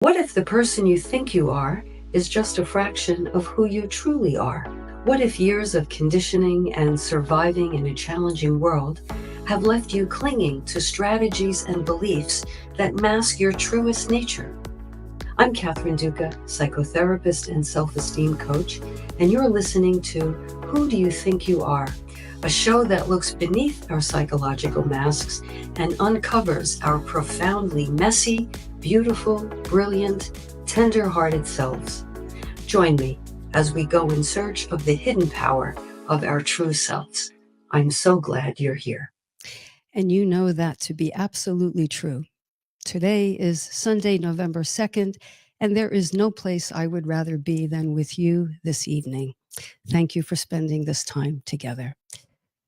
What if the person you think you are is just a fraction of who you truly are? What if years of conditioning and surviving in a challenging world have left you clinging to strategies and beliefs that mask your truest nature? I'm Catherine Duca, psychotherapist and self-esteem coach, and you're listening to Who Do You Think You Are? A show that looks beneath our psychological masks and uncovers our profoundly messy, beautiful, brilliant, tender-hearted selves. Join me as we go in search of the hidden power of our true selves. I'm so glad you're here. And you know that to be absolutely true. Today is Sunday, November 2nd, and there is no place I would rather be than with you this evening. Thank you for spending this time together.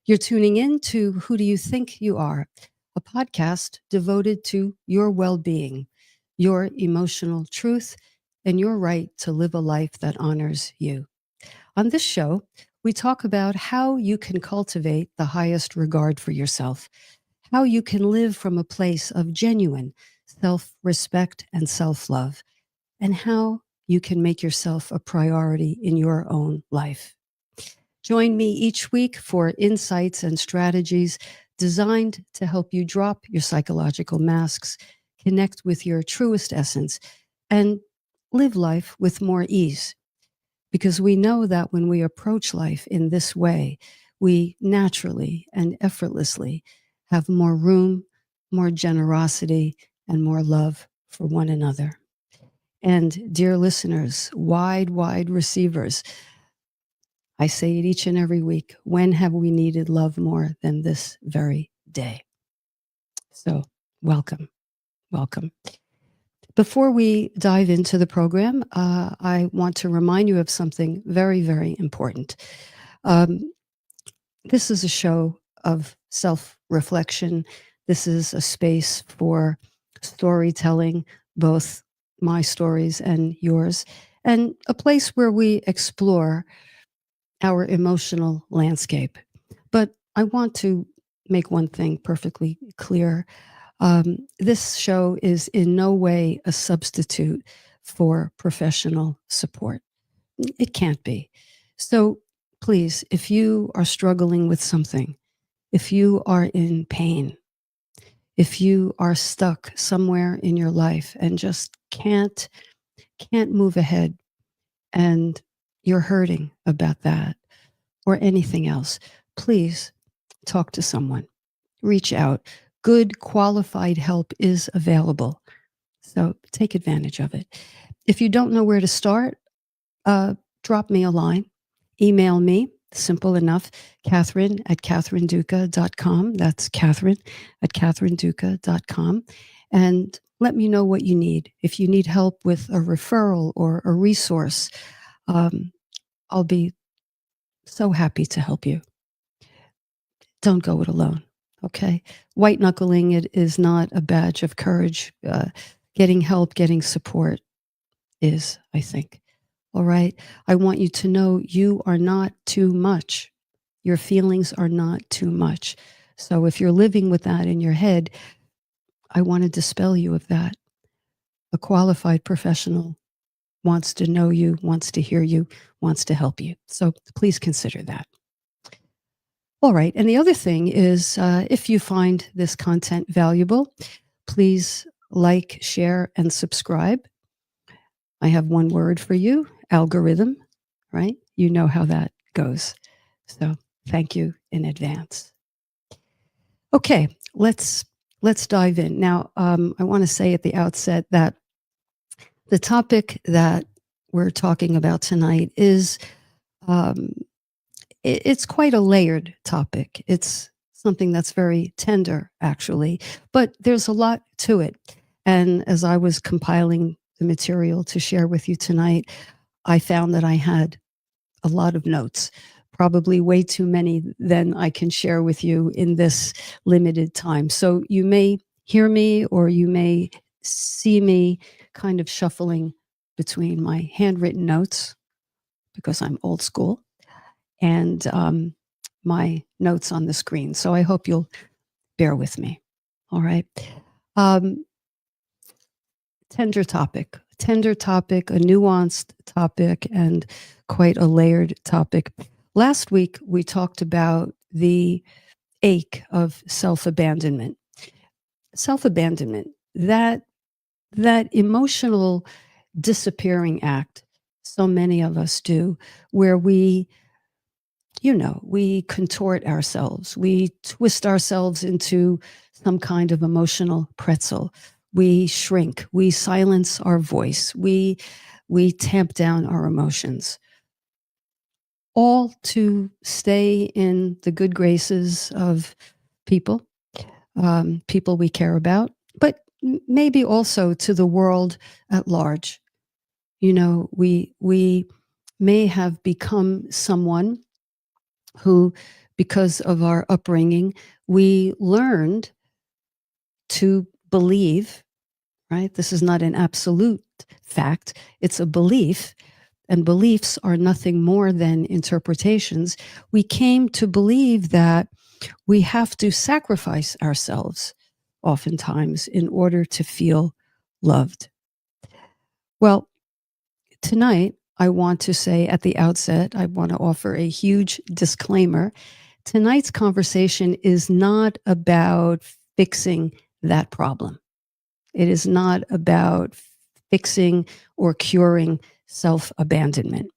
You're tuning in to Who Do You Think You Are? A podcast devoted to your well-being, your emotional truth, and your right to live a life that honors you. On this show, we talk about how you can cultivate the highest regard for yourself, how you can live from a place of genuine self-respect and self-love, and how you can make yourself a priority in your own life. Join me each week for insights and strategies designed to help you drop your psychological masks, connect with your truest essence, and live life with more ease. Because we know that when we approach life in this way, we naturally and effortlessly have more room, more generosity, and more love for one another. And dear listeners, wide receivers, I say it each and every week. When have we needed love more than this very day? So, welcome. Before we dive into the program, I want to remind you of something very important. This is a show of self-reflection. This is a space for storytelling, both my stories and yours, and a place where we explore our emotional landscape. But I want to make one thing perfectly clear. This show is in no way a substitute for professional support. It can't be. So please, if you are struggling with something, if you are in pain, if you are stuck somewhere in your life and just can't move ahead, and you're hurting about that or anything else, please talk to someone. Reach out. Good qualified help is available. So take advantage of it. If you don't know where to start, drop me a line, email me, simple enough, Catherine@catherineduca.com. That's Catherine@catherineduca.com. And let me know what you need. If you need help with a referral or a resource, I'll be so happy to help you. Don't go it alone, okay? White knuckling it is not a badge of courage. Getting help, getting support is, I think. All right. I want you to know you are not too much. Your feelings are not too much. So if you're living with that in your head, I want to dispel you of that. A qualified professional wants to know you, wants to hear you, wants to help you. So please consider that. All right. And the other thing is, if you find this content valuable, please like, share, and subscribe. I have one word for you, algorithm, right? You know how that goes. So thank you in advance. Okay, let's dive in. Now, I want to say at the outset that the topic that we're talking about tonight is, it's quite a layered topic. It's something that's very tender, actually, but there's a lot to it. And as I was compiling the material to share with you tonight, I found that I had a lot of notes, probably way too many than I can share with you in this limited time. So you may hear me or you may see me kind of shuffling between my handwritten notes because I'm old school and my notes on the screen. So I hope you'll bear with me. All right. tender topic, a nuanced topic, and quite a layered topic. Last week, we talked about the ache of self-abandonment. Self-abandonment, that emotional disappearing act so many of us do, where we contort ourselves, we twist ourselves into some kind of emotional pretzel. We shrink, we silence our voice, we tamp down our emotions, all to stay in the good graces of people, people we care about, but maybe also to the world at large. We may have become someone who, because of our upbringing, we learned to believe, right? This is not an absolute fact, it's a belief, and beliefs are nothing more than interpretations. We came to believe that we have to sacrifice ourselves oftentimes in order to feel loved. Well, tonight, I want to say at the outset, I want to offer a huge disclaimer. Tonight's conversation is not about fixing that problem. It is not about fixing or curing self-abandonment.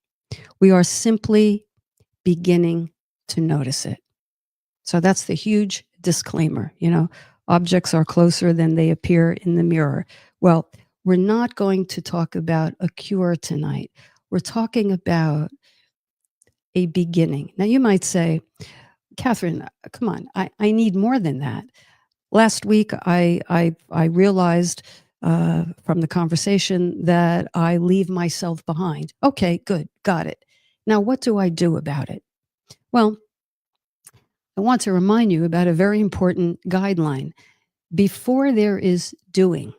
We are simply beginning to notice it. So that's the huge disclaimer. Objects are closer than they appear in the mirror. Well, we're not going to talk about a cure tonight. We're talking about a beginning. Now, you might say, Catherine, come on, I need more than that. Last week, I realized from the conversation that I leave myself behind. Okay, good, got it. Now, what do I do about it? Well, I want to remind you about a very important guideline. Before there is doing,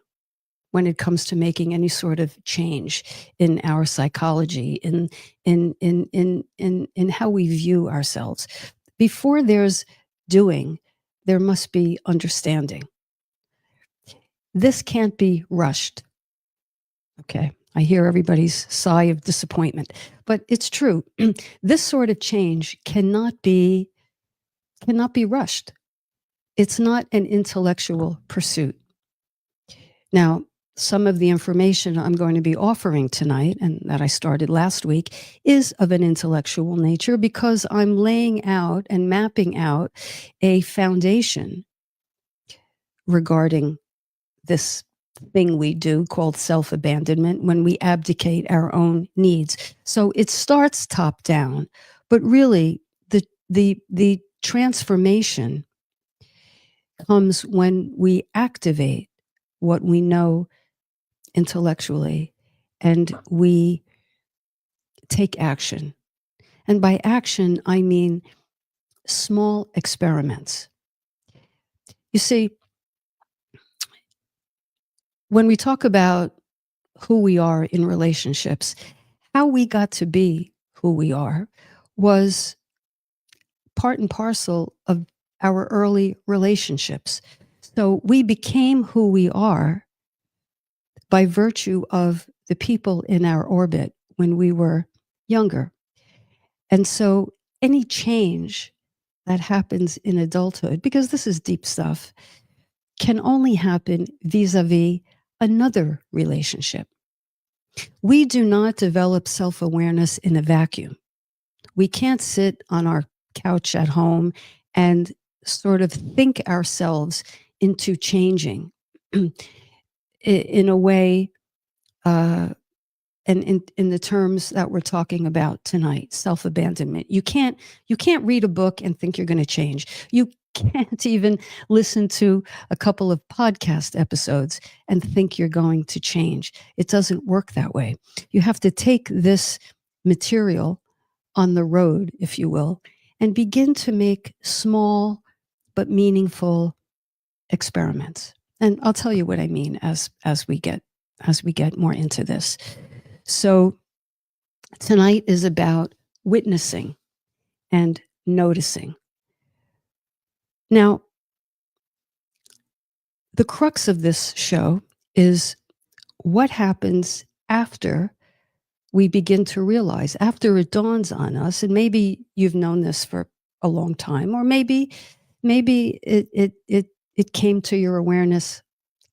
when it comes to making any sort of change in our psychology, in how we view ourselves, before there's doing, there must be understanding. This can't be rushed. Okay, I hear everybody's sigh of disappointment, but it's true. This sort of change cannot be rushed. It's not an intellectual pursuit. Now, some of the information I'm going to be offering tonight, and that I started last week, is of an intellectual nature because I'm laying out and mapping out a foundation regarding this thing we do called self-abandonment when we abdicate our own needs. So it starts top down, but really the transformation comes when we activate what we know intellectually and we take action. And by action, I mean small experiments. You see, when we talk about who we are in relationships, how we got to be who we are was part and parcel of our early relationships. So we became who we are by virtue of the people in our orbit when we were younger. And so any change that happens in adulthood, because this is deep stuff, can only happen vis-a-vis another relationship. We do not develop self-awareness in a vacuum. We can't sit on our couch at home and sort of think ourselves into changing in a way, and in the terms that we're talking about tonight, self-abandonment. You can't read a book and think you're going to change. You can't even listen to a couple of podcast episodes and think you're going to change. It doesn't work that way. You have to take this material on the road, if you will, and begin to make small but meaningful experiments. And I'll tell you what I mean as we get more into this. So tonight is about witnessing and noticing. Now, the crux of this show is what happens after we begin to realize, after it dawns on us, and maybe you've known this for a long time, or maybe it came to your awareness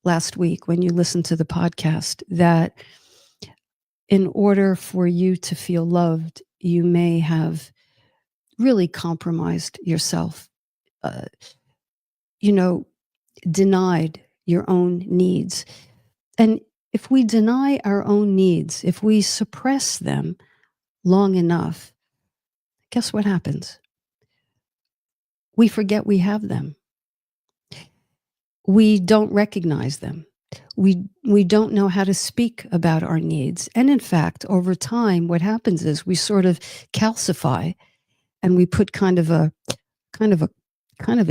last week when you listened to the podcast, that in order for you to feel loved, you may have really compromised yourself, uh, you know, denied your own needs. And if we deny our own needs, if we suppress them long enough, guess what happens? We forget we have them. We don't recognize them. We don't know how to speak about our needs. And in fact, over time, what happens is we sort of calcify, and we put kind of a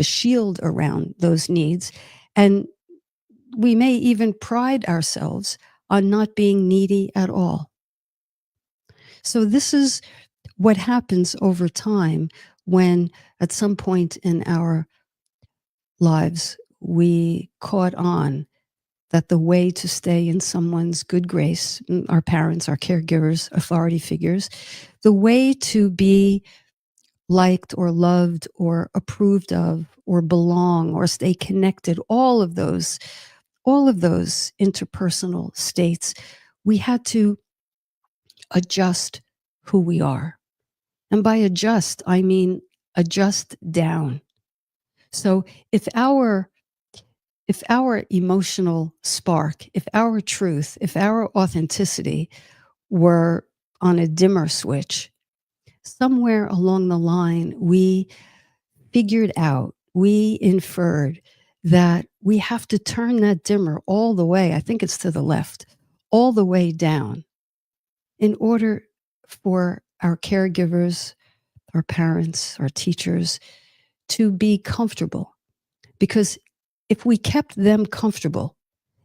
shield around those needs. And we may even pride ourselves on not being needy at all. So this is what happens over time when at some point in our lives we caught on that the way to stay in someone's good grace, our parents, our caregivers, authority figures, the way to be liked or loved or approved of or belong or stay connected, all of those interpersonal states, we had to adjust who we are. And by adjust, I mean adjust down. So if our emotional spark, if our truth, if our authenticity were on a dimmer switch, somewhere along the line, we figured out, we inferred that we have to turn that dimmer all the way, I think it's to the left, all the way down in order for our caregivers, our parents, our teachers to be comfortable. Because if we kept them comfortable,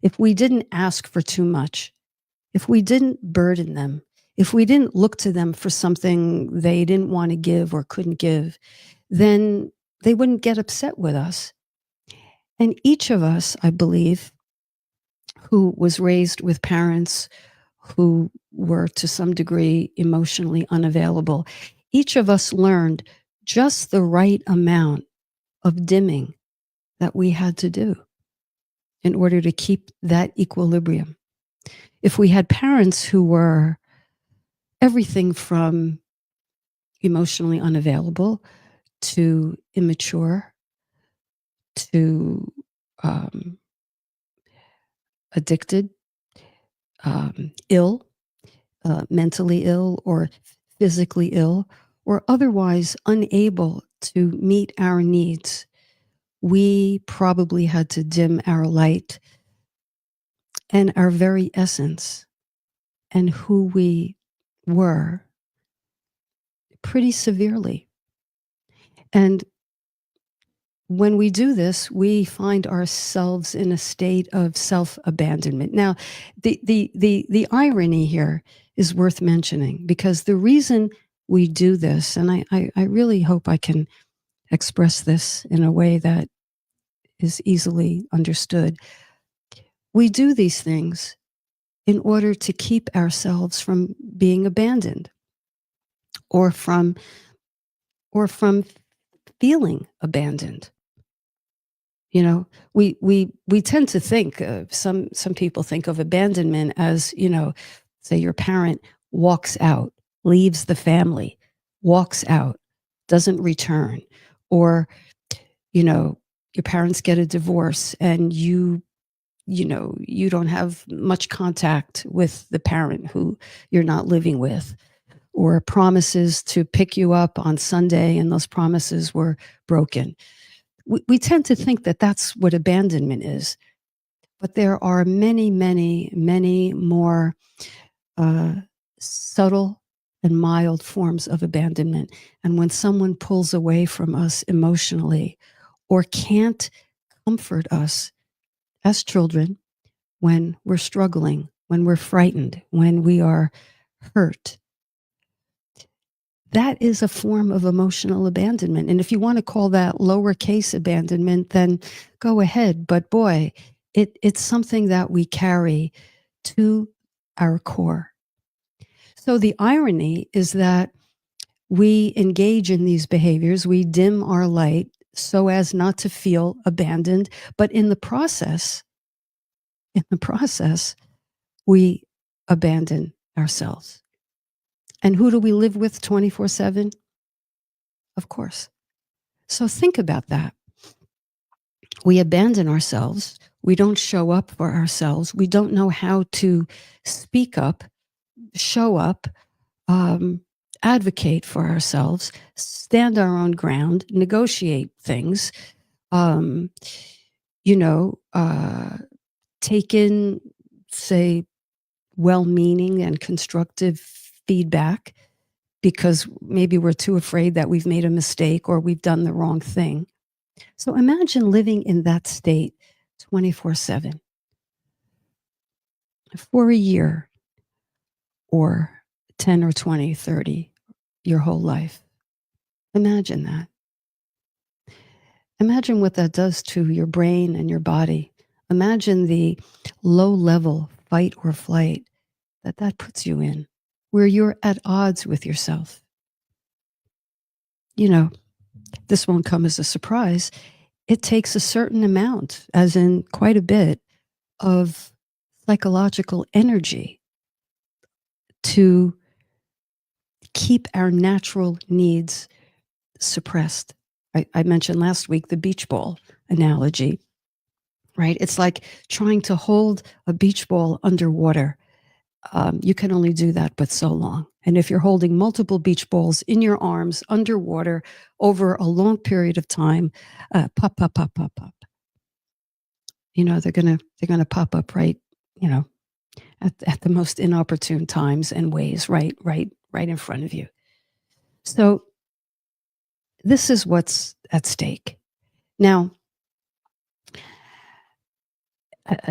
if we didn't ask for too much, if we didn't burden them, if we didn't look to them for something they didn't want to give or couldn't give, then they wouldn't get upset with us. And each of us, I believe, who was raised with parents who were to some degree emotionally unavailable, each of us learned just the right amount of dimming that we had to do in order to keep that equilibrium. If we had parents who were everything from emotionally unavailable to immature to addicted, ill, mentally ill or physically ill, or otherwise unable to meet our needs, we probably had to dim our light and our very essence and who we were pretty severely. And when we do this, we find ourselves in a state of self-abandonment. Now, the irony here is worth mentioning, because the reason we do this, and I really hope I can express this in a way that is easily understood. We do these things in order to keep ourselves from being abandoned or from feeling abandoned. You know, we tend to think, some people think of abandonment as, say your parent walks out, leaves the family, walks out, doesn't return, or, your parents get a divorce and you don't have much contact with the parent who you're not living with, or promises to pick you up on Sunday and those promises were broken. We tend to think that that's what abandonment is, but there are many, many, many more subtle and mild forms of abandonment. And when someone pulls away from us emotionally or can't comfort us as children when we're struggling, when we're frightened, when we are hurt, that is a form of emotional abandonment. And if you want to call that lowercase abandonment, then go ahead. But boy, it's something that we carry to our core. So the irony is that we engage in these behaviors, we dim our light so as not to feel abandoned, but in the process, we abandon ourselves. And who do we live with 24/7? Of course. So think about that. We abandon ourselves. We don't show up for ourselves. We don't know how to speak up, show up, advocate for ourselves, stand our own ground, negotiate things, um, take in, say, well-meaning and constructive feedback because maybe we're too afraid that we've made a mistake or we've done the wrong thing. So imagine living in that state 24/7 for a year or 10 or 20, 30, your whole life. Imagine that. Imagine what that does to your brain and your body. Imagine the low level fight or flight that puts you in, where you're at odds with yourself. This won't come as a surprise. It takes a certain amount, as in quite a bit, of psychological energy to keep our natural needs suppressed. I mentioned last week the beach ball analogy, right? It's like trying to hold a beach ball underwater. You can only do that but so long. And if you're holding multiple beach balls in your arms underwater over a long period of time, pop, pop, pop, pop, pop. They're gonna pop up right, at the most inopportune times and ways, right in front of you. So this is what's at stake. Now,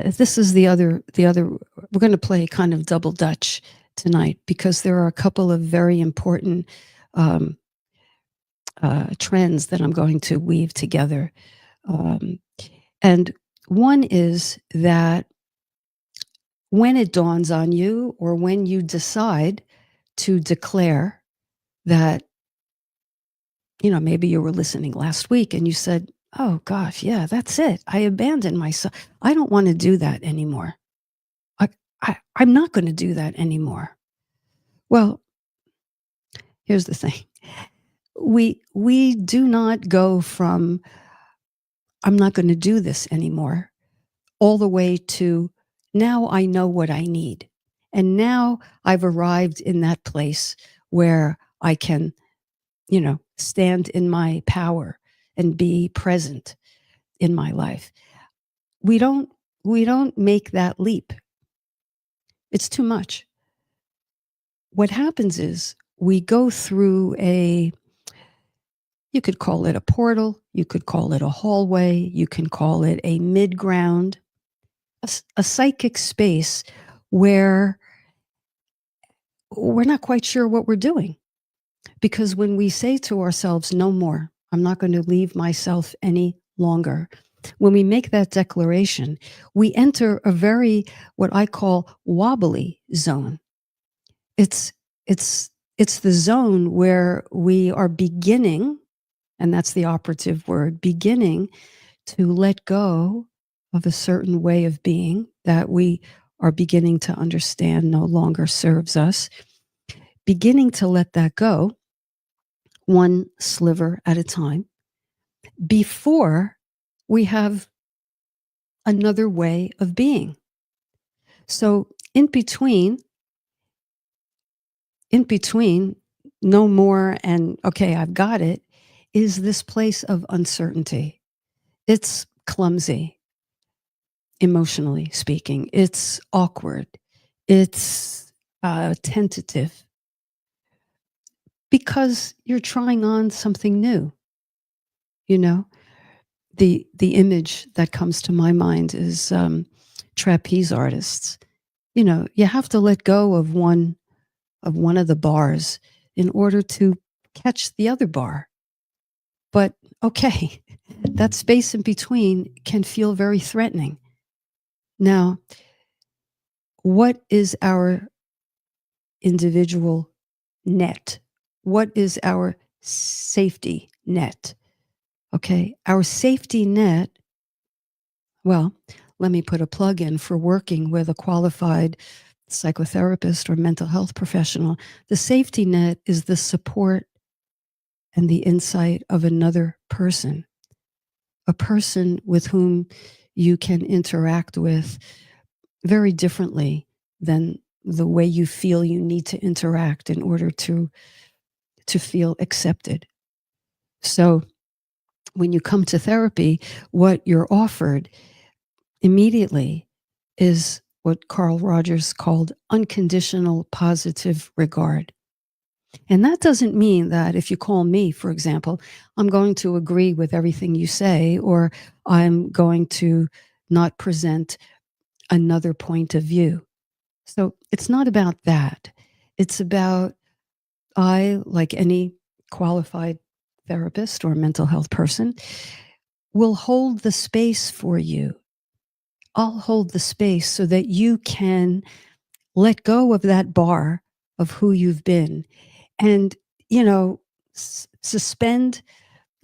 this is the other. We're going to play kind of double Dutch tonight because there are a couple of very important trends that I'm going to weave together. And one is that when it dawns on you or when you decide to declare that, maybe you were listening last week and you said, oh gosh, yeah, that's it. I abandoned myself. I don't want to do that anymore. I'm not going to do that anymore. Well, here's the thing. We do not go from I'm not going to do this anymore all the way to now I know what I need. And now I've arrived in that place where I can, stand in my power and be present in my life. We don't make that leap. It's too much. What happens is we go through you could call it a portal, you could call it a hallway, you can call it a mid-ground, a psychic space where we're not quite sure what we're doing. Because when we say to ourselves, no more, I'm not going to leave myself any longer. When we make that declaration, we enter a very, what I call wobbly zone. It's the zone where we are beginning, and that's the operative word, beginning to let go of a certain way of being that we are beginning to understand no longer serves us, beginning to let that go one sliver at a time before we have another way of being. So in between no more and okay, I've got it, is this place of uncertainty. It's clumsy, emotionally speaking. It's awkward. It's tentative because you're trying on something new. The image that comes to my mind is trapeze artists. You have to let go of one of the bars in order to catch the other bar. But okay, that space in between can feel very threatening. Now, what is our individual net? What is our safety net? Okay, our safety net, well, let me put a plug in for working with a qualified psychotherapist or mental health professional. The safety net is the support and the insight of another person, a person with whom you can interact with very differently than the way you feel you need to interact in order to feel accepted. So when you come to therapy, what you're offered immediately is what Carl Rogers called unconditional positive regard. And that doesn't mean that if you call me, for example, I'm going to agree with everything you say, or I'm going to not present another point of view. So it's not about that. It's about I, like any qualified therapist or mental health person, will hold the space for you. I'll hold the space so that you can let go of that bar of who you've been and, you know, suspend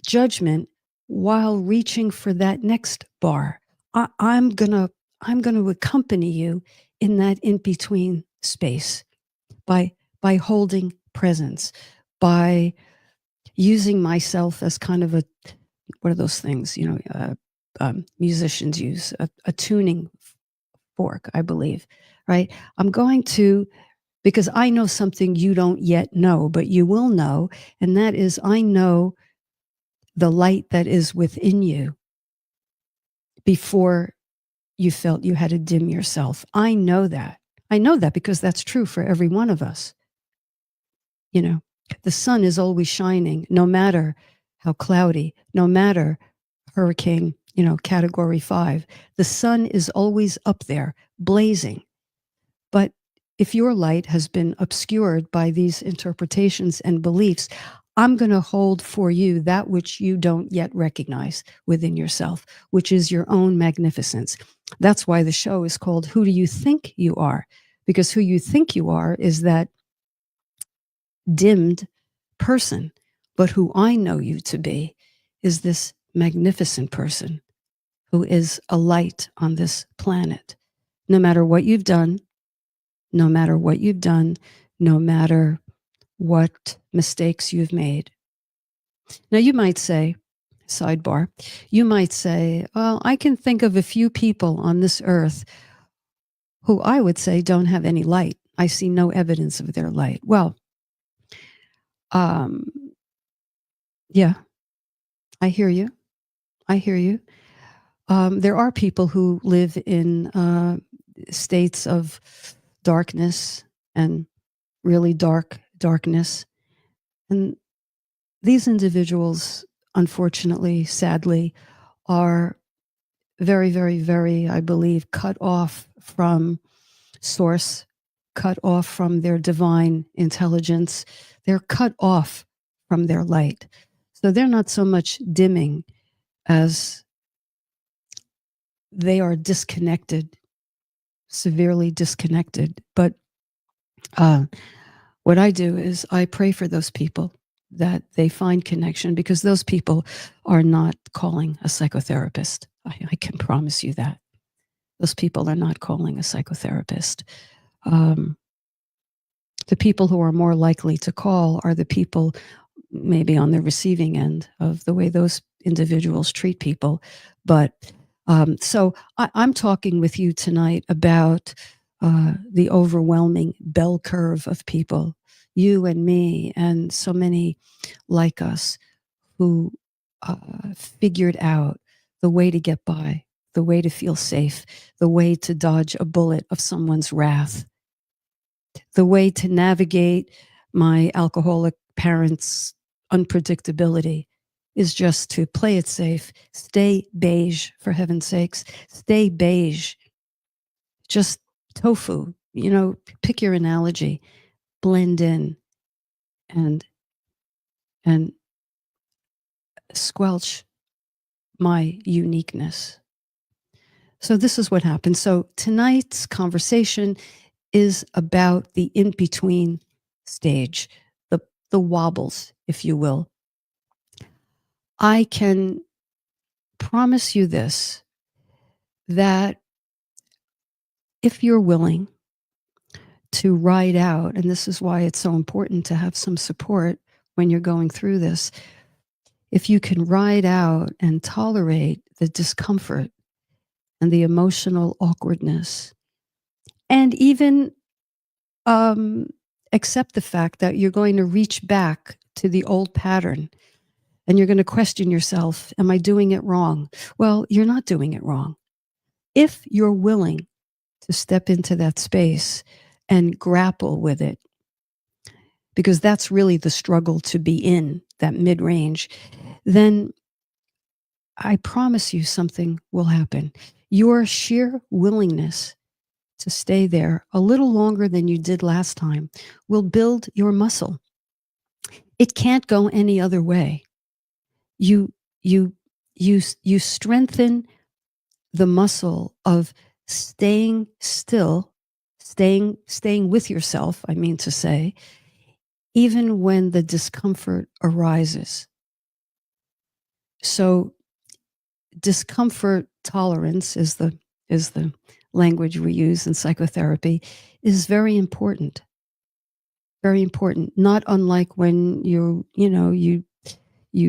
judgment while reaching for that next bar. I'm gonna accompany you in that in between space by holding presence, by using myself as kind of a what are those things musicians use, a tuning fork, I believe, right? I'm going to, because I know something you don't yet know, but you will know, and that is I know the light that is within you before you felt you had to dim yourself. I know that. I know that because that's true for every one of us. You know, the sun is always shining, no matter how cloudy, no matter hurricane, category 5. The sun is always up there, blazing. But if your light has been obscured by these interpretations and beliefs, I'm going to hold for you that which you don't yet recognize within yourself, which is your own magnificence. That's why the show is called Who Do You Think You Are? Because who you think you are is that dimmed person. But who I know you to be is this magnificent person who is a light on this planet. No matter what you've done, no matter what you've done, no matter what mistakes you've made. Now, you might say, sidebar, you might say, well, I can think of a few people on this earth who I would say don't have any light. I see no evidence of their light. Well, um, yeah, I hear you. I hear you. There are people who live in states of darkness and really darkness. And these individuals, unfortunately, sadly, are very, very, very, I believe, cut off from source, cut off from their divine intelligence. They're cut off from their light. So they're not so much dimming as they are disconnected, severely disconnected. But what I do is I pray for those people that they find connection, because those people are not calling a psychotherapist. I can promise you that. Those people are not calling a psychotherapist. Um, the people who are more likely to call are the people maybe on the receiving end of the way those individuals treat people. But so I'm talking with you tonight about the overwhelming bell curve of people, you and me, and so many like us who figured out the way to get by, the way to feel safe, the way to dodge a bullet of someone's wrath, the way to navigate my alcoholic parents' unpredictability is just to play it safe, stay beige, for heaven's sakes, stay beige. Just tofu, pick your analogy, blend in and and squelch my uniqueness. So this is what happened. So tonight's conversation is about the in-between stage, the wobbles, if you will. I can promise you this, that if you're willing to ride out, and this is why it's so important to have some support when you're going through this, if you can ride out and tolerate the discomfort and the emotional awkwardness, and even accept the fact that you're going to reach back to the old pattern and you're going to question yourself, am I doing it wrong? Well, you're not doing it wrong. If you're willing to step into that space and grapple with it, because that's really the struggle to be in that mid range, then I promise you something will happen. Your sheer willingness to stay there a little longer than you did last time will build your muscle. It can't go any other way. You you you strengthen the muscle of staying still, staying with yourself, I mean to say, even when the discomfort arises. So discomfort tolerance is the language we use in psychotherapy, is very important. Very important. Not unlike when you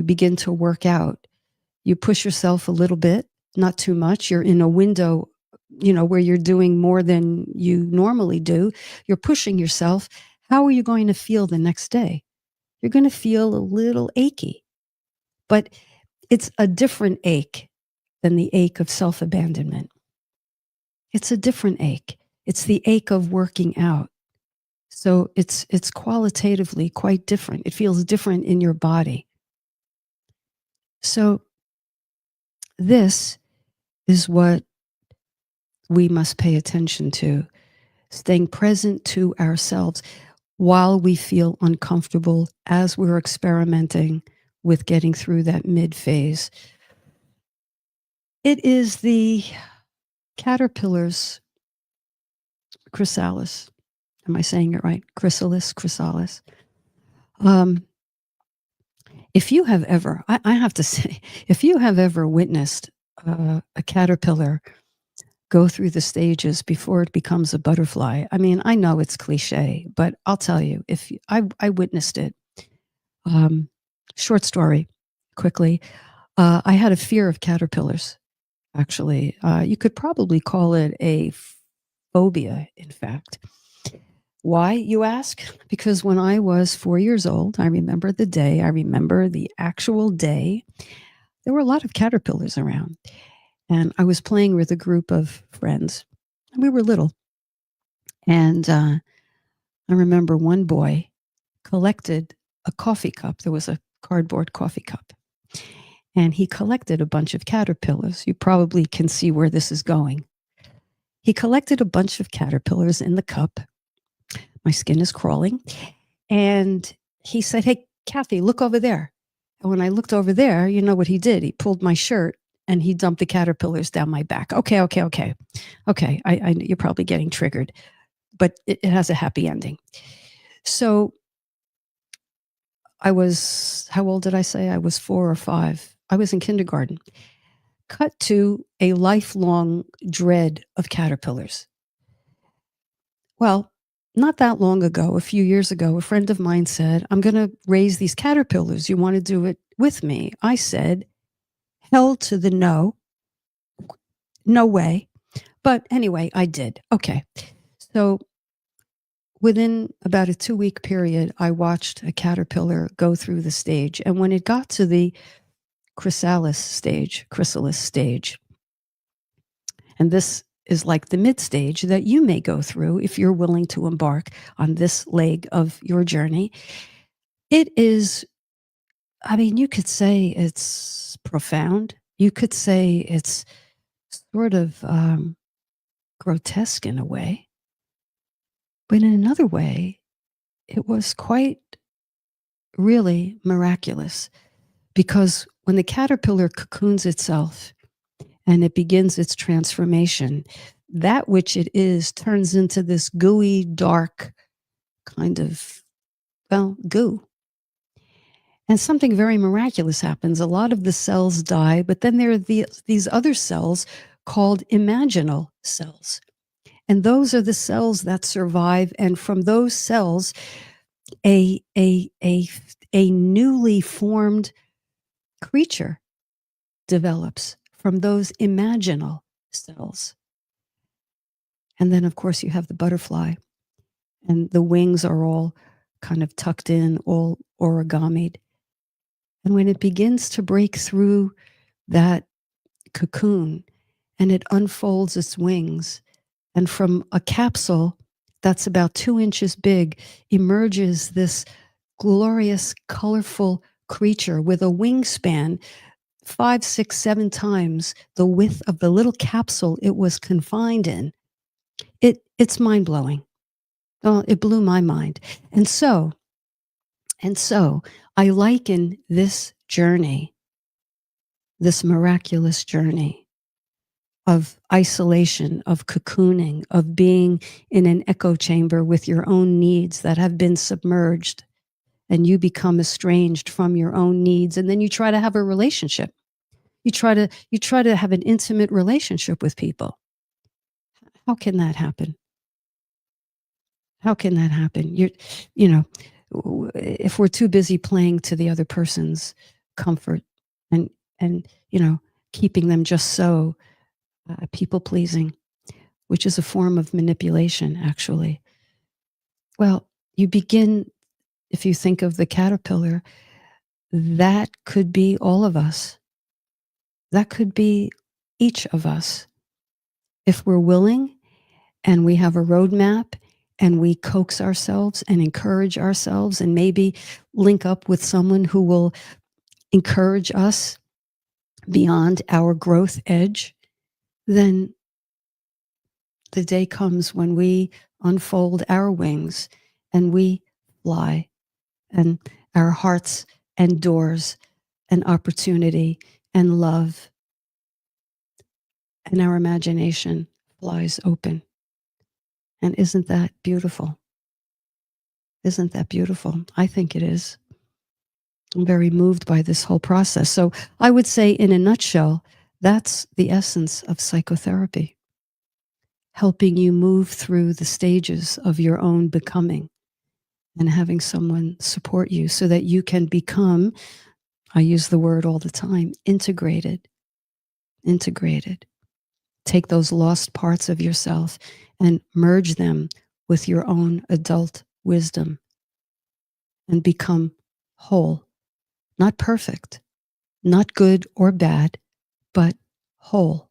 begin to work out. You push yourself a little bit, not too much. You're in a window, where you're doing more than you normally do. You're pushing yourself. How are you going to feel the next day? You're going to feel a little achy, but it's a different ache than the ache of self-abandonment. It's a different ache. It's the ache of working out. So it's qualitatively quite different. It feels different in your body. So this is what we must pay attention to, staying present to ourselves while we feel uncomfortable as we're experimenting with getting through that mid phase. It is the caterpillar's chrysalis. Am I saying it right? Chrysalis. If you have ever, I have to say, if you have ever witnessed a caterpillar go through the stages before it becomes a butterfly, I mean, I know it's cliche, but I'll tell you, if I witnessed it. Short story, quickly. I had a fear of caterpillars, actually. You could probably call it a phobia, in fact. Why, you ask? Because when I was 4 years old, I remember the day, I remember the actual day, there were a lot of caterpillars around. And I was playing with a group of friends. We were little. And I remember one boy collected a coffee cup. There was a cardboard coffee cup. And he collected a bunch of caterpillars. You probably can see where this is going. He collected a bunch of caterpillars in the cup. My skin is crawling. And he said, "Hey, Kathy, look over there." And when I looked over there, you know what he did? He pulled my shirt and he dumped the caterpillars down my back. Okay. You're probably getting triggered, but it has a happy ending. So I was, how old did I say? I was 4 or 5. I was in kindergarten. Cut to a lifelong dread of caterpillars. Well, not that long ago, a few years ago, a friend of mine said, "I'm going to raise these caterpillars. You want to do it with me?" I said, "Hell to the no. No way." But anyway, I did. Okay. So within about a 2-week period, I watched a caterpillar go through the stage. And when it got to the chrysalis stage, and this is like the mid stage that you may go through if you're willing to embark on this leg of your journey. It is, I mean, you could say it's profound. You could say it's sort of grotesque in a way. But in another way, it was quite really miraculous, because when the caterpillar cocoons itself and it begins its transformation. That which it is turns into this gooey, dark kind of, well, goo. And something very miraculous happens. A lot of the cells die, but then there are these other cells called imaginal cells. And those are the cells that survive. And from those cells, a newly formed creature develops from those imaginal cells. And then, of course, you have the butterfly, and the wings are all kind of tucked in, all origamied. And when it begins to break through that cocoon and it unfolds its wings, and from a capsule that's about 2 inches big emerges this glorious, colorful creature with a wingspan 5, 6, 7 times the width of the little capsule it was confined in. It's mind-blowing. Oh, it blew my mind. And so I liken this journey, this miraculous journey of isolation, of cocooning, of being in an echo chamber with your own needs that have been submerged, and you become estranged from your own needs, and then you try to have a relationship. You try to have an intimate relationship with people. How can that happen? How can that happen? You know, if we're too busy playing to the other person's comfort and keeping them just so, people pleasing, which is a form of manipulation, actually. Well, you begin, if you think of the caterpillar, that could be all of us. That could be each of us. If we're willing and we have a roadmap and we coax ourselves and encourage ourselves and maybe link up with someone who will encourage us beyond our growth edge, then the day comes when we unfold our wings and we fly, and our hearts and doors and opportunity and love and our imagination flies open. And isn't that beautiful? Isn't that beautiful? I think it is. I'm very moved by this whole process. So I would say, in a nutshell, that's the essence of psychotherapy, helping you move through the stages of your own becoming and having someone support you so that you can become, I use the word all the time, integrated. Take those lost parts of yourself and merge them with your own adult wisdom and become whole. Not perfect, not good or bad, but whole.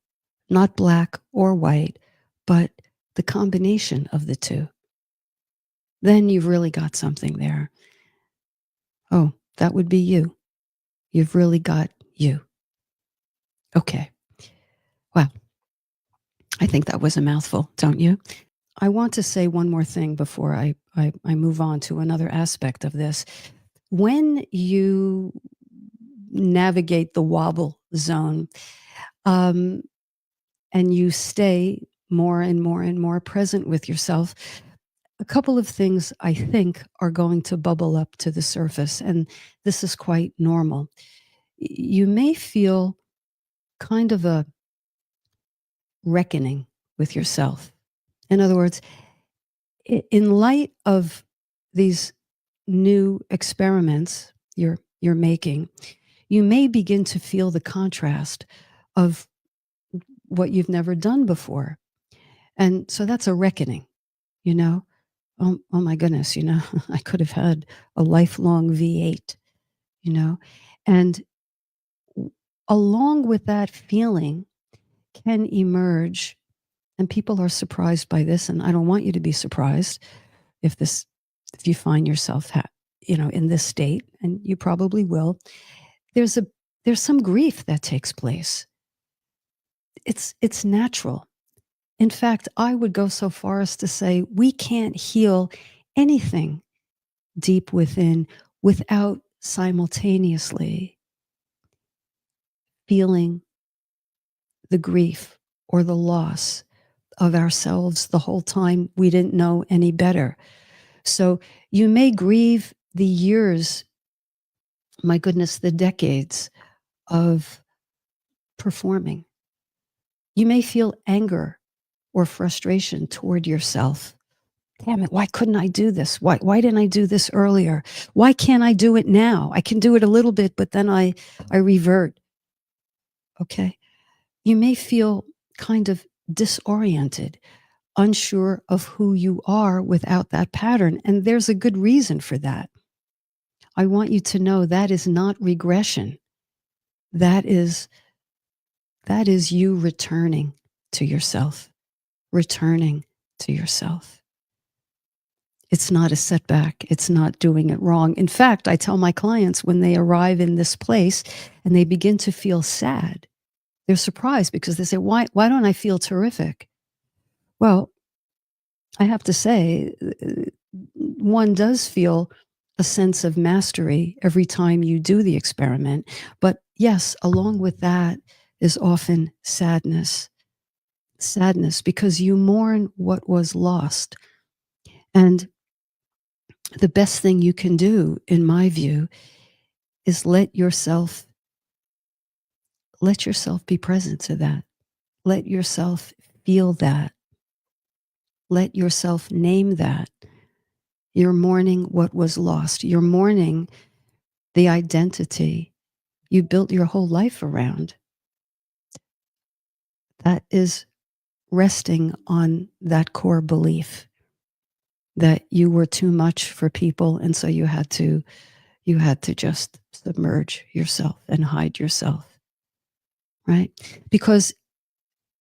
Not black or white, but the combination of the two. Then you've really got something there. Oh, that would be you. You've really got you. Okay. Well, I think that was a mouthful, don't you? I want to say one more thing before I move on to another aspect of this. When you navigate the wobble zone, and you stay more and more and more present with yourself, a couple of things I think are going to bubble up to the surface, and this is quite normal. You may feel kind of a reckoning with yourself. In other words, in light of these new experiments you're making, you may begin to feel the contrast of what you've never done before. And so that's a reckoning, you know? Oh my goodness, I could have had a lifelong V8, you know? And along with that feeling can emerge, and people are surprised by this, and I don't want you to be surprised if you find yourself in this state, and you probably will. There's some grief that takes place. It's natural. In fact, I would go so far as to say we can't heal anything deep within without simultaneously feeling the grief or the loss of ourselves the whole time we didn't know any better. So you may grieve the years, my goodness, the decades of performing. You may feel anger or frustration toward yourself. Damn it, why couldn't I do this? Why didn't I do this earlier? Why can't I do it now? I can do it a little bit, but then I revert. Okay. You may feel kind of disoriented, unsure of who you are without that pattern. And there's a good reason for that. I want you to know that is not regression. That is you returning to yourself, returning to yourself. It's not a setback. It's not doing it wrong. In fact, I tell my clients when they arrive in this place and they begin to feel sad, they're surprised because they say, why don't I feel terrific? Well, I have to say, one does feel a sense of mastery every time you do the experiment. But yes, along with that is often sadness. Sadness because you mourn what was lost. And the best thing you can do, in my view, is let yourself be present to that. Let yourself feel that. Let yourself name that. You're mourning what was lost. You're mourning the identity you built your whole life around. That is resting on that core belief that you were too much for people, and so you had to just submerge yourself and hide yourself, right? Because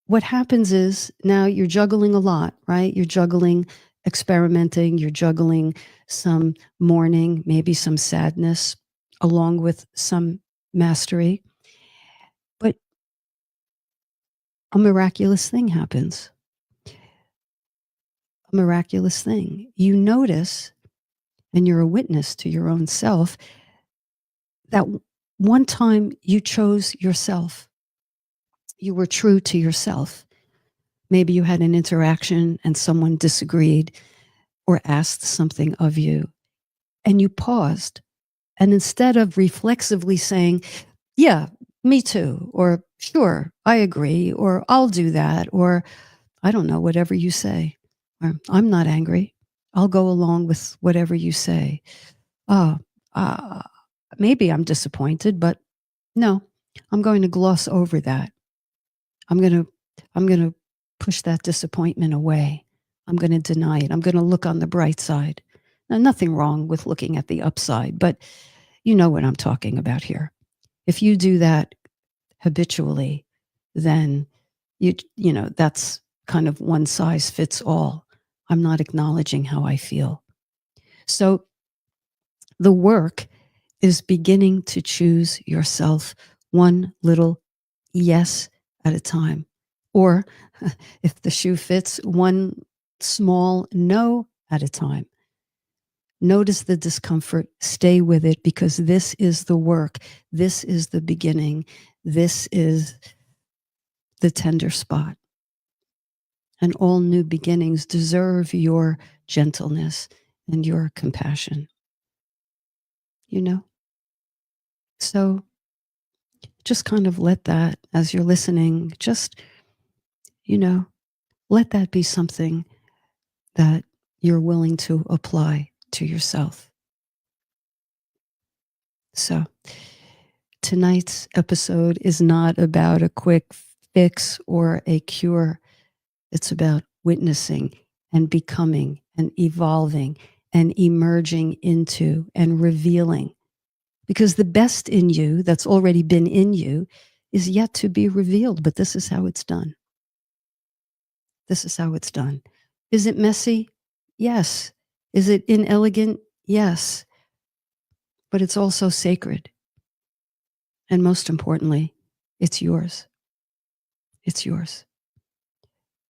what happens is now you're juggling a lot, right? You're juggling experimenting, you're juggling some mourning, maybe some sadness, along with some mastery. But a miraculous thing happens. A miraculous thing. You notice, and you're a witness to your own self, that one time you chose yourself. You were true to yourself. Maybe you had an interaction and someone disagreed or asked something of you, and you paused. And instead of reflexively saying, yeah, me too, or sure, I agree, or I'll do that, or I don't know, whatever you say, or I'm not angry, I'll go along with whatever you say. Oh, maybe I'm disappointed, but no, I'm going to gloss over that. I'm going to push that disappointment away. I'm going to deny it. I'm going to look on the bright side. Now, nothing wrong with looking at the upside, but you know what I'm talking about here. If you do that habitually, then you know, that's kind of one size fits all. I'm not acknowledging how I feel. So the work is beginning to choose yourself one little yes at a time. Or if the shoe fits, one small no at a time. Notice the discomfort, stay with it, because this is the work. This is the beginning. This is the tender spot. And all new beginnings deserve your gentleness and your compassion. You know? So just kind of let that, as you're listening, just, you know, let that be something that you're willing to apply to yourself. So tonight's episode is not about a quick fix or a cure. It's about witnessing and becoming and evolving and emerging into and revealing. Because the best in you that's already been in you is yet to be revealed. But this is how it's done. This is how it's done. Is it messy? Yes. Is it inelegant? Yes. But it's also sacred. And most importantly, it's yours. It's yours.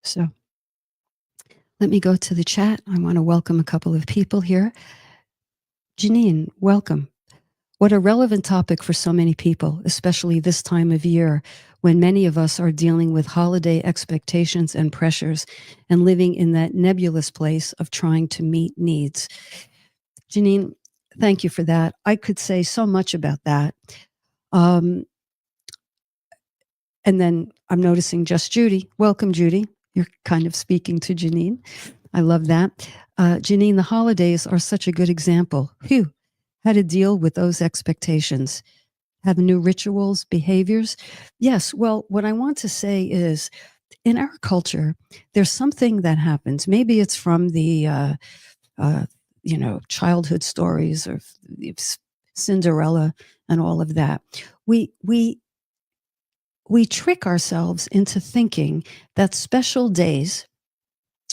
So let me go to the chat. I want to welcome a couple of people here. Janine, welcome. What a relevant topic for so many people, especially this time of year when many of us are dealing with holiday expectations and pressures and living in that nebulous place of trying to meet needs. Janine, thank you for that. I could say so much about that. And then I'm noticing just Judy. Welcome, Judy. You're kind of speaking to Janine. I love that. Janine, the holidays are such a good example. Phew, how to deal with those expectations. Have new rituals, behaviors. Yes, well, what I want to say is in our culture, there's something that happens. Maybe it's from the, childhood stories or Cinderella and all of that. We trick ourselves into thinking that special days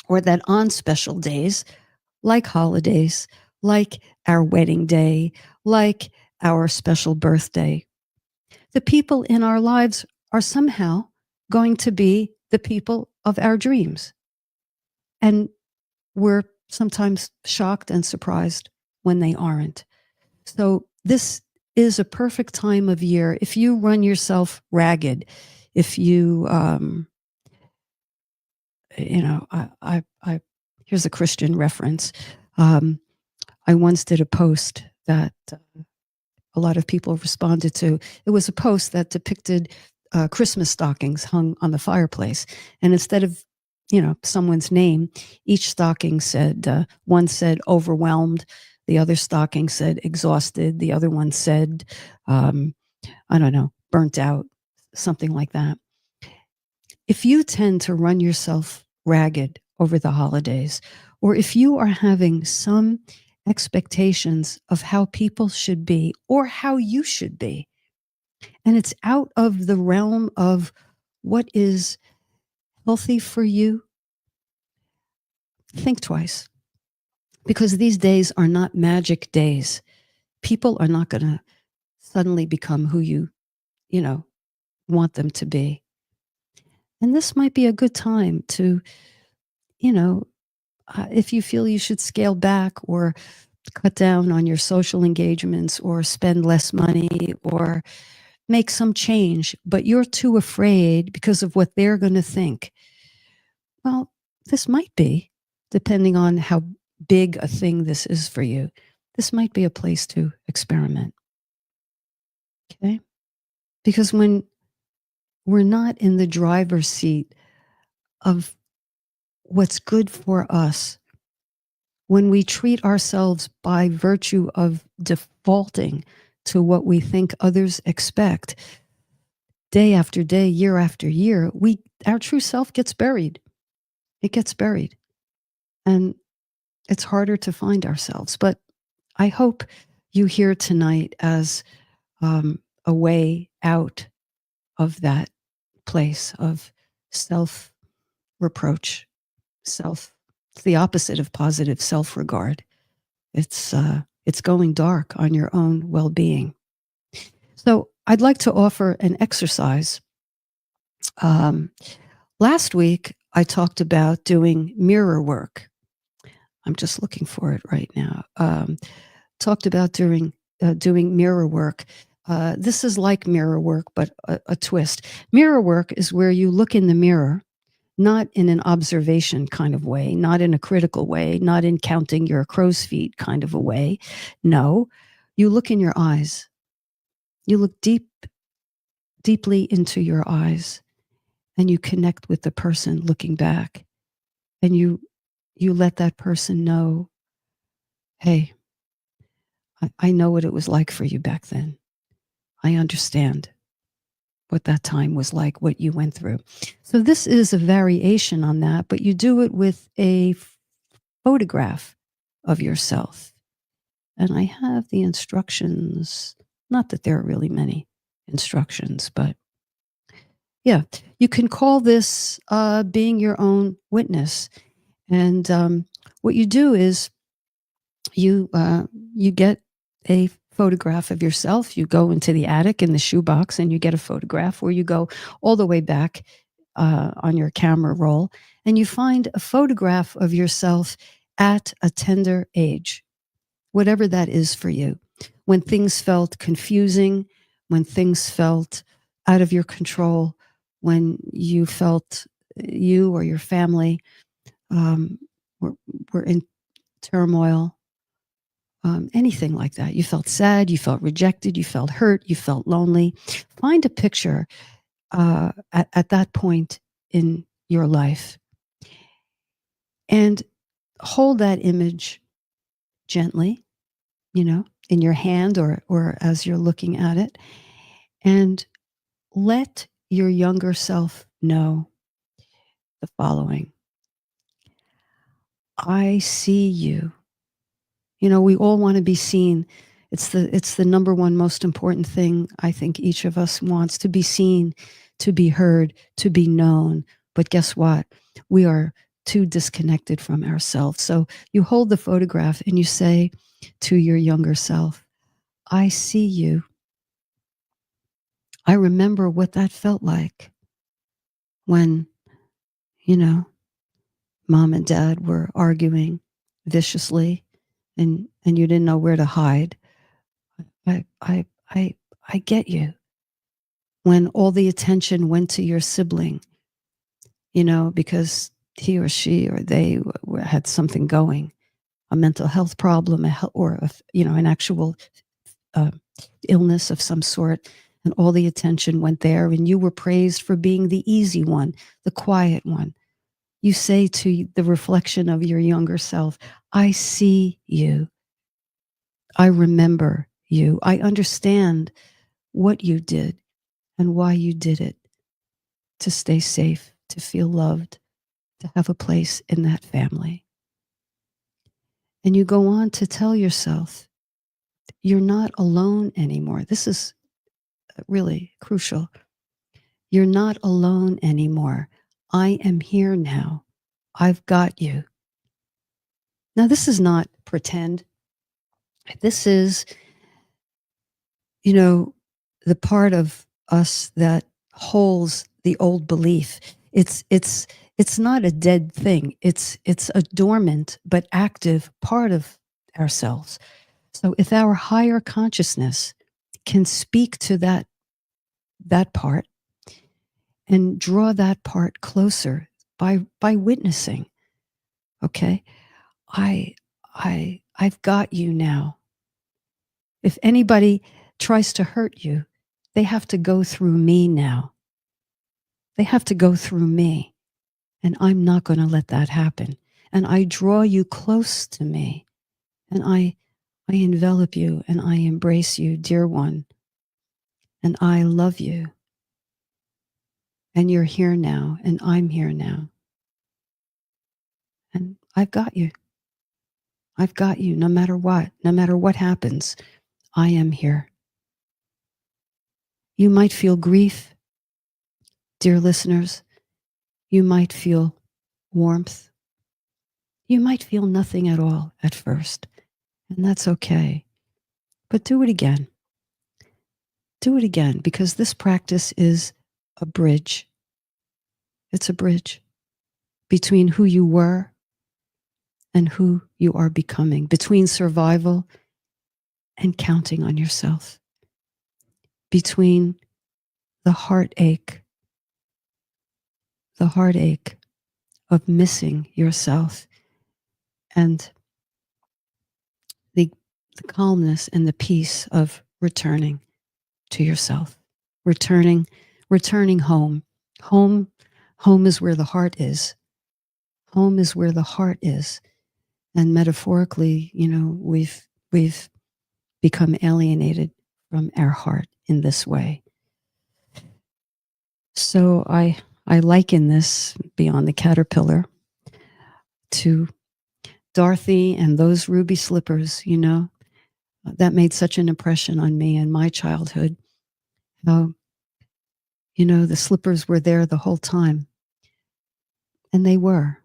or that on special days, like holidays, like our wedding day, like our special birthday, the people in our lives are somehow going to be the people of our dreams. And we're sometimes shocked and surprised when they aren't. So this is a perfect time of year. If you run yourself ragged, if you, here's a Christian reference. I once did a post that a lot of people responded to. It was a post that depicted Christmas stockings hung on the fireplace. And instead of, someone's name, each stocking said, one said overwhelmed, the other stocking said exhausted, the other one said, I don't know, burnt out, something like that. If you tend to run yourself ragged over the holidays, or if you are having some expectations of how people should be or how you should be, and it's out of the realm of what is healthy for you, think twice. Because these days are not magic days. People are not going to suddenly become who you want them to be. And this might be a good time to, if you feel you should scale back or cut down on your social engagements or spend less money or make some change, but you're too afraid because of what they're going to think. Well, this might be, depending on how big a thing this is for you, this might be a place to experiment. Okay? Because when we're not in the driver's seat of what's good for us, when we treat ourselves by virtue of defaulting to what we think others expect, day after day, year after year, our true self gets buried. It gets buried. And it's harder to find ourselves. But I hope you hear tonight as a way out of that place of self-reproach, it's the opposite of positive self-regard. It's going dark on your own well-being. So I'd like to offer an exercise. Last week, I talked about doing mirror work. I'm just looking for it right now. Talked about doing mirror work. This is like mirror work, but a twist. Mirror work is where you look in the mirror, not in an observation kind of way, not in a critical way, not in counting your crow's feet kind of a way. No, you look in your eyes. You look deeply into your eyes, and you connect with the person looking back, and you let that person know, hey, I know what it was like for you back then. I understand what that time was like, what you went through. So this is a variation on that, but you do it with a photograph of yourself. And I have the instructions, not that there are really many instructions, but yeah, you can call this being your own witness. And what you do is you get a photograph of yourself. You go into the attic in the shoebox and you get a photograph, or you go all the way back on your camera roll and you find a photograph of yourself at a tender age, whatever that is for you. when things felt confusing, when things felt out of your control, when you felt you or your family um, were, were in turmoil, anything like that. You felt sad, you felt rejected, you felt hurt, you felt lonely. Find a picture at that point in your life and hold that image gently, in your hand or as you're looking at it, and let your younger self know the following. I see you. We all want to be seen. It's the number one most important thing I think each of us wants, to be seen, to be heard, to be known. But guess what? We are too disconnected from ourselves. So you hold the photograph and you say to your younger self, I see you. I remember what that felt like when, mom and dad were arguing viciously and you didn't know where to hide. I I I I get you. When all the attention went to your sibling, because he or she or they had something going, a mental health problem, an actual uh, illness of some sort, and all the attention went there, and you were praised for being the easy one, the quiet one. You say to the reflection of your younger self, I see you. I remember you. I understand what you did and why you did it, to stay safe, to feel loved, to have a place in that family. And you go on to tell yourself, you're not alone anymore. This is really crucial. You're not alone anymore. I am here now. I've got you. Now, this is not pretend. This is, the part of us that holds the old belief. It's not a dead thing. It's a dormant but active part of ourselves. So if our higher consciousness can speak to that part and draw that part closer by witnessing, okay, I've got you now. If anybody tries to hurt you, they have to go through me now. They have to go through me. And I'm not going to let that happen. And I draw you close to me. And I envelop you and I embrace you, dear one. And I love you. And you're here now. And I'm here now. And I've got you. I've got you no matter what happens. I am here. You might feel grief, dear listeners. You might feel warmth. You might feel nothing at all at first, and that's okay. But do it again. Do it again, because this practice is a bridge. It's a bridge between who you were and who you are becoming, between survival and counting on yourself, between the heartache of missing yourself and the calmness and the peace of returning to yourself, returning home. Home is where the heart is. Home is where the heart is. And metaphorically, we've become alienated from our heart in this way. So I liken this, beyond the caterpillar, to Dorothy and those ruby slippers, that made such an impression on me in my childhood. How, the slippers were there the whole time. And they were.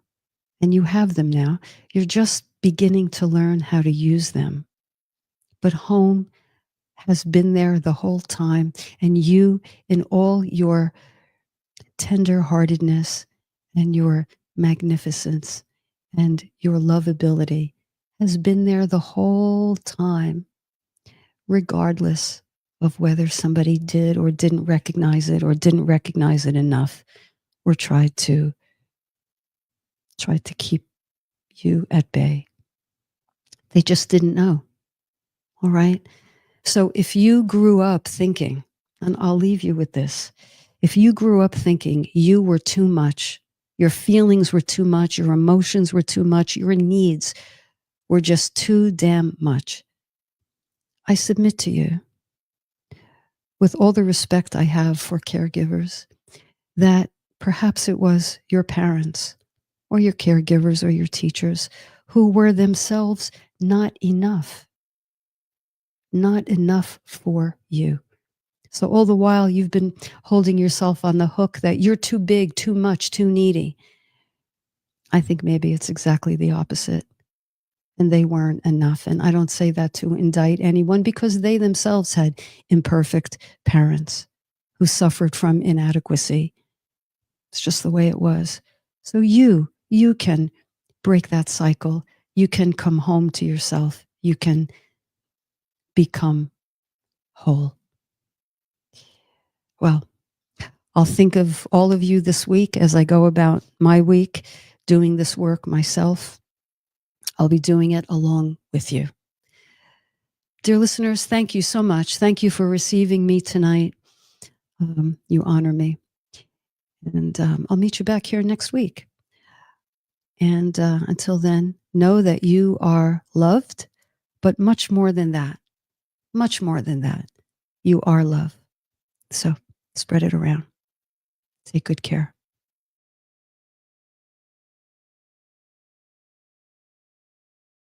And you have them now. You're just beginning to learn how to use them. But home has been there the whole time. And you, in all your tender-heartedness and your magnificence and your lovability, has been there the whole time, regardless of whether somebody did or didn't recognize it or didn't recognize it enough or tried to keep you at bay. They just didn't know. All right. So if you grew up thinking, and I'll leave you with this, if you grew up thinking you were too much, your feelings were too much, your emotions were too much, your needs were just too damn much, I submit to you, with all the respect I have for caregivers, that perhaps it was your parents or your caregivers or your teachers who were themselves not enough for you. So all the while you've been holding yourself on the hook that you're too big, too much, too needy. I think maybe it's exactly the opposite. And they weren't enough. And I don't say that to indict anyone, because they themselves had imperfect parents who suffered from inadequacy. It's just the way it was. So you can break that cycle. You can come home to yourself. You can become whole. Well, I'll think of all of you this week as I go about my week doing this work myself. I'll be doing it along with you. Dear listeners, thank you so much. Thank you for receiving me tonight. You honor me. And I'll meet you back here next week. And until then, know that you are loved, but much more than that, you are love. So spread it around. Take good care.